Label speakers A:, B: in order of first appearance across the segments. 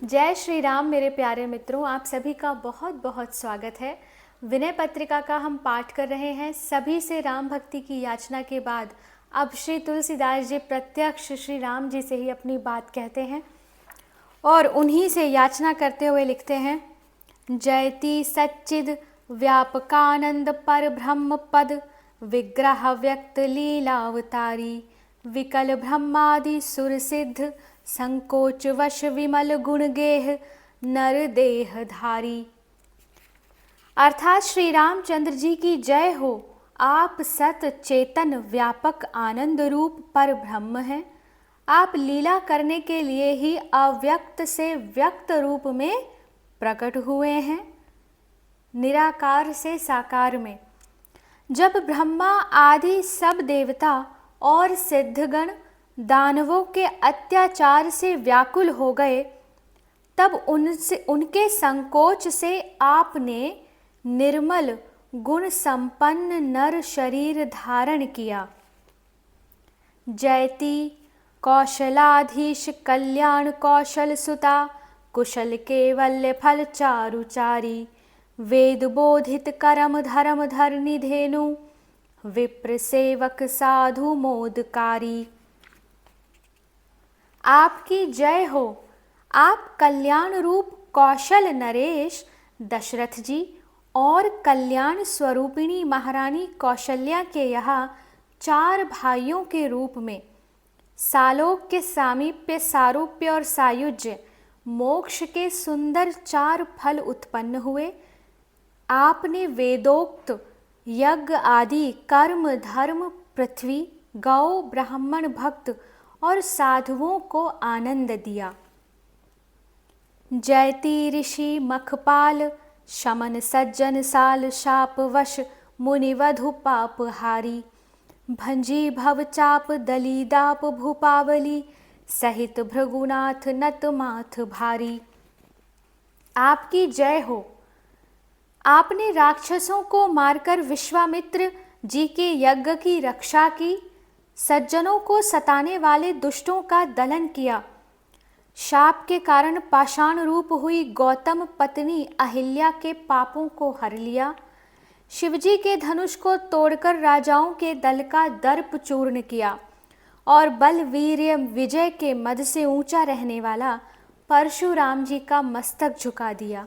A: जय श्री राम मेरे प्यारे मित्रों, आप सभी का बहुत बहुत स्वागत है। विनय पत्रिका का हम पाठ कर रहे हैं। सभी से राम भक्ति की याचना के बाद अब श्री तुलसीदास जी प्रत्यक्ष श्री राम जी से ही अपनी बात कहते हैं और उन्हीं से याचना करते हुए लिखते हैं। जयति सच्चिद व्यापकानंद पर ब्रह्म पद विग्रह व्यक्त लीलावतारी विकल ब्रह्मादि सुर सिद्ध संकोच वश विमल गुण गेह नर देह धारी। अर्थात श्री रामचंद्र जी की जय हो। आप सत चेतन व्यापक आनंद रूप पर ब्रह्म हैं। आप लीला करने के लिए ही अव्यक्त से व्यक्त रूप में प्रकट हुए हैं, निराकार से साकार में। जब ब्रह्मा आदि सब देवता और सिद्धगण दानवों के अत्याचार से व्याकुल हो गए, तब उनके संकोच से आपने निर्मल गुण संपन्न नर शरीर धारण किया। जयति कौशलाधीश कल्याण कौशल सुता कुशल केवल्य फल चारुचारी वेद बोधित करम धर्म धरनी धेनु विप्र सेवक साधु मोदकारी। आपकी जय हो। आप कल्याण रूप कौशल नरेश दशरथ जी और कल्याण स्वरूपिणी महारानी कौशल्या के यहाँ 4 भाइयों के रूप में सालोक्य सामीप्य सारूप्य और सायुज्य मोक्ष के सुंदर 4 फल उत्पन्न हुए। आपने वेदोक्त यज्ञ आदि कर्म धर्म पृथ्वी गौ ब्राह्मण भक्त और साधुओं को आनंद दिया। जयति ऋषि मखपाल शमन सज्जन साल शाप वश मुनिवधु पापहारी भंजी भवचाप दलीदाप भूपावली सहित भृगुनाथ नत माथ भारी। आपकी जय हो। आपने राक्षसों को मारकर विश्वामित्र जी के यज्ञ की रक्षा की, सज्जनों को सताने वाले दुष्टों का दलन किया, शाप के कारण पाषाण रूप हुई गौतम पत्नी अहिल्या के पापों को हर लिया, शिवजी के धनुष को तोड़कर राजाओं के दल का दर्प चूर्ण किया और बल वीर्य विजय के मद से ऊंचा रहने वाला परशुराम जी का मस्तक झुका दिया।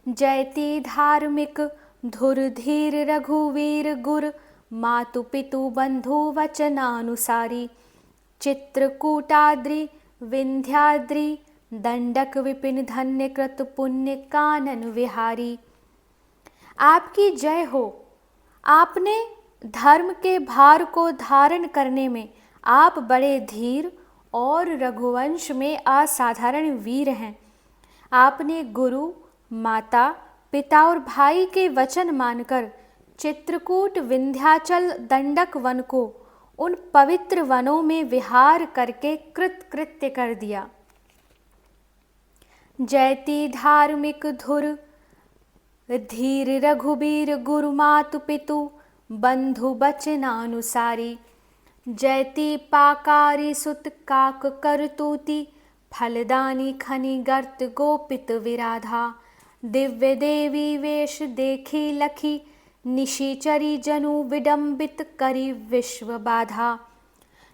A: जयति धार्मिक धुर धीर रघुवीर गुर मातु पितु बंधु वचनानुसारी चित्रकूटाद्रि विंध्याद्रि दंडक विपिन धन्य कृत पुण्य कानन विहारी। आपकी जय हो। आपने धर्म के भार को धारण करने में आप बड़े धीर और रघुवंश में असाधारण वीर हैं। आपने गुरु माता पिता और भाई के वचन मानकर चित्रकूट विंध्याचल दंडक वन को उन पवित्र वनों में विहार करके कृत्य कर दिया। जयति धार्मिक धुर धीर रघुबीर गुरु मातु पितु बंधु बचनानुसारी जयति पाकारी सुत काक करतूति फलदानी खनि गर्त गोपित विराधा दिव्य देवी वेश देखी लखी निशीचरी जनु विडंबित करी विश्व बाधा।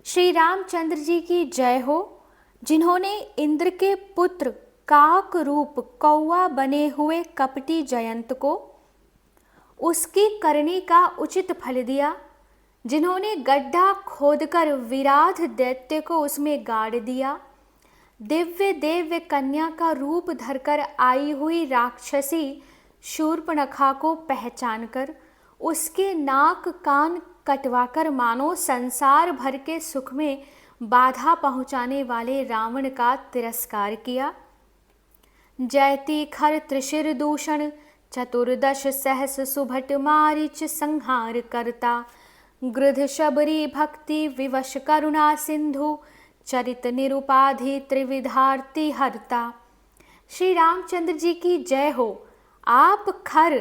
A: श्री रामचंद्र जी की जय हो, जिन्होंने इंद्र के पुत्र काक रूप कौवा बने हुए कपटी जयंत को उसकी करनी का उचित फल दिया, जिन्होंने गड्ढा खोदकर विराध दैत्य को उसमें गाड़ दिया, दिव्य देव्य कन्या का रूप धरकर आई हुई राक्षसी शूर्पणखा को पहचानकर उसके नाक कान कटवाकर मानो संसार भर के सुख में बाधा पहुंचाने वाले रावण का तिरस्कार किया। जयति खर त्रिशिर दूषण चतुर्दश सहस सुभट मारिच संहार करता गृध शबरी भक्ति विवश करुणा सिंधु चरित निरुपाधि त्रिविधार्ति हरता। श्री रामचंद्र जी की जय हो। आप खर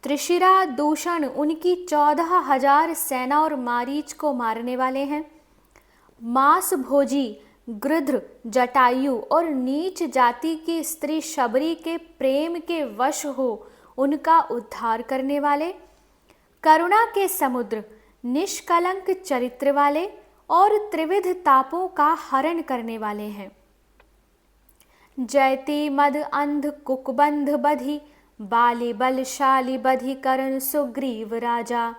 A: त्रिशिरा दूषण उनकी 14,000 सेना और मारीच को मारने वाले हैं। मांस भोजी गृध्र, जटायु और नीच जाति की स्त्री शबरी के प्रेम के वश हो उनका उद्धार करने वाले, करुणा के समुद्र, निष्कलंक चरित्र वाले और त्रिविध तापों का हरण करने वाले हैं। जयति मद अंध कुकबंध बधि, बाली बलशाली बधि करण सुग्रीव राजा,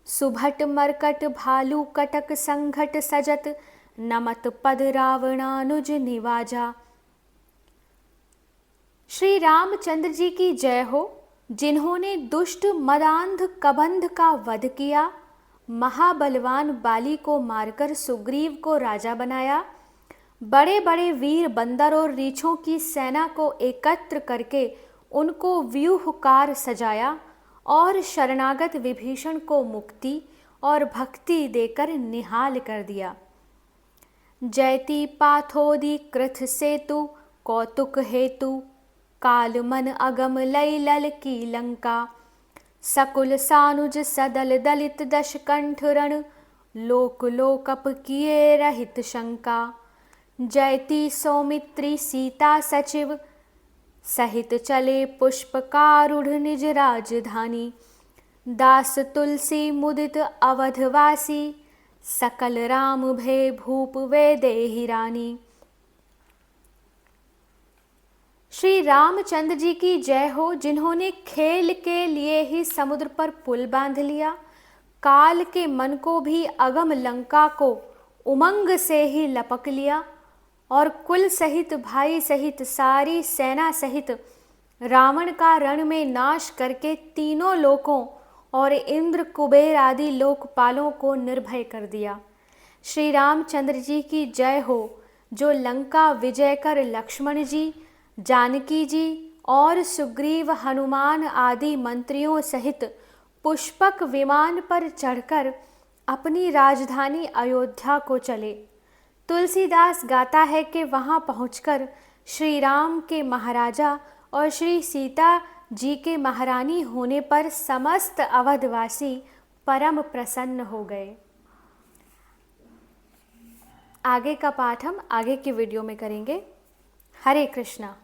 A: सुभट मरकट भालू कटक संघट सजत, नमत पद रावणानुज निवाजा। श्री रामचंद्र जी की जय हो, जिन्होंने दुष्ट मदांध कबंध का वध किया, महाबलवान बाली को मारकर सुग्रीव को राजा बनाया, बड़े बड़े वीर बंदर और रीछों की सेना को एकत्र करके उनको व्यूहकार सजाया और शरणागत विभीषण को मुक्ति और भक्ति देकर निहाल कर दिया। जयति पाथोदी कृथ सेतु, कौतुक हेतु काल मन अगम लय लल की लंका, सकुल सानुज सदल दलित दश कंठ रण, लोक लोकप किए रहित शंका। जयति सौमित्री सीता सचिव, सहित चले पुष्पकारूढ़ निज राजधानी, दास तुलसी मुदित अवधवासी, सकल राम भय भूप वैदेही रानी। श्री रामचंद्र जी की जय हो, जिन्होंने खेल के लिए ही समुद्र पर पुल बांध लिया, काल के मन को भी अगम लंका को उमंग से ही लपक लिया और कुल सहित भाई सहित सारी सेना सहित रावण का रण में नाश करके तीनों लोकों और इंद्र कुबेर आदि लोकपालों को निर्भय कर दिया। श्री रामचंद्र जी की जय हो, जो लंका विजय कर लक्ष्मण जी, जानकी जी और सुग्रीव हनुमान आदि मंत्रियों सहित पुष्पक विमान पर चढ़कर अपनी राजधानी अयोध्या को चले। तुलसीदास गाता है कि वहां पहुंचकर श्री राम के महाराजा और श्री सीता जी के महारानी होने पर समस्त अवधवासी परम प्रसन्न हो गए। आगे का पाठ हम आगे की वीडियो में करेंगे। हरे कृष्णा।